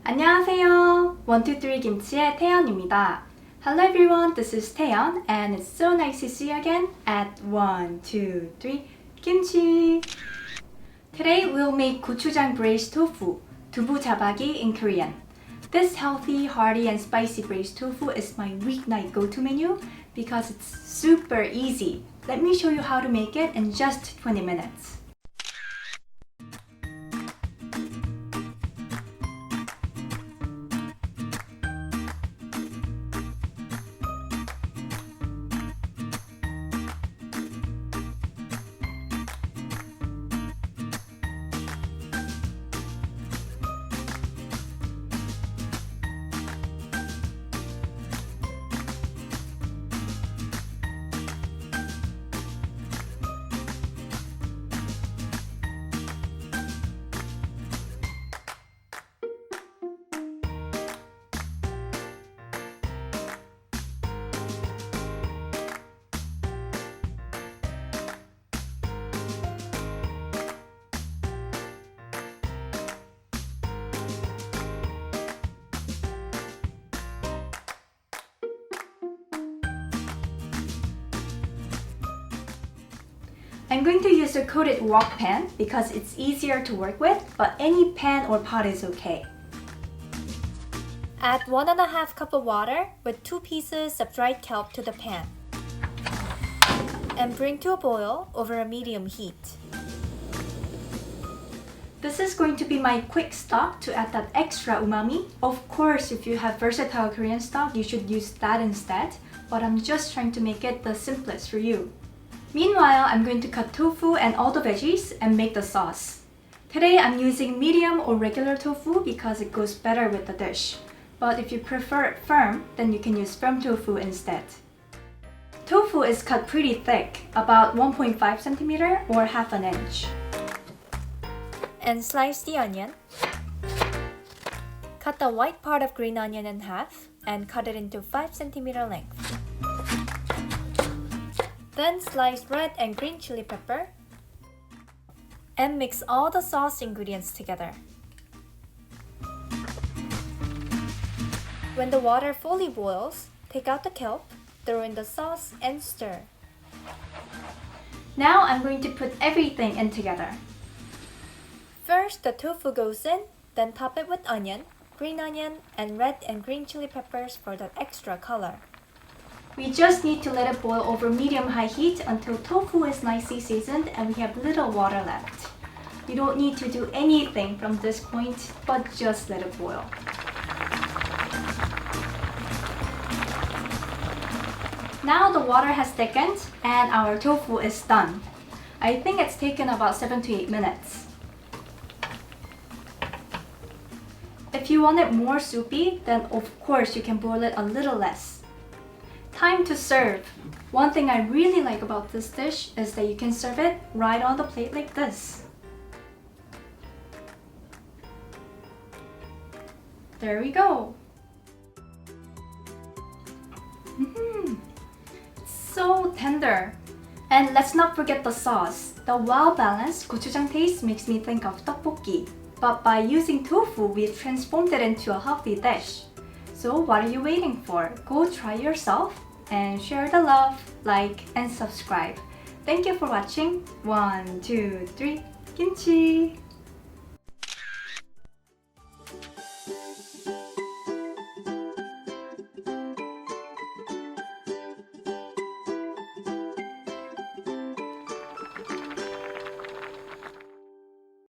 안녕하세요. 123 김치의 태연입니다. Hello everyone, this is Taeyeon and it's so nice to see you again at 123 Kimchi. Today we'll make Gochujang braised tofu, Dubu Jabagi in Korean. This healthy, hearty and spicy braised tofu is my weeknight go-to menu because it's super easy. Let me show you how to make it in just 20 minutes. I'm going to use a coated wok pan because it's easier to work with, but any pan or pot is okay. Add 1.5 cup of water with 2 pieces of dried kelp to the pan. And bring to a boil over a medium heat. This is going to be my quick stock to add that extra umami. Of course, if you have versatile Korean stock, you should use that instead, but I'm just trying to make it the simplest for you. Meanwhile, I'm going to cut tofu and all the veggies and make the sauce. Today I'm using medium or regular tofu because it goes better with the dish. But if you prefer it firm, then you can use firm tofu instead. Tofu is cut pretty thick, about 1.5 cm or half an inch. And slice the onion. Cut the white part of green onion in half and cut it into 5 cm length. Then slice red and green chili pepper and mix all the sauce ingredients together. When the water fully boils, take out the kelp, throw in the sauce and stir. Now I'm going to put everything in together. First the tofu goes in, then top it with onion, green onion, and red and green chili peppers for that extra color. We just need to let it boil over medium-high heat until tofu is nicely seasoned and we have little water left. You don't need to do anything from this point, but just let it boil. Now the water has thickened and our tofu is done. I think it's taken about 7 to 8 minutes. If you want it more soupy, then of course you can boil it a little less. Time to serve. One thing I really like about this dish is that you can serve it right on the plate like this. There we go. So tender. And let's not forget the sauce. The well-balanced gochujang taste makes me think of tteokbokki. But by using tofu, we've transformed it into a healthy dish. So what are you waiting for? Go try yourself and share the love, like, and subscribe. Thank you for watching. 1, 2, 3, Kimchi!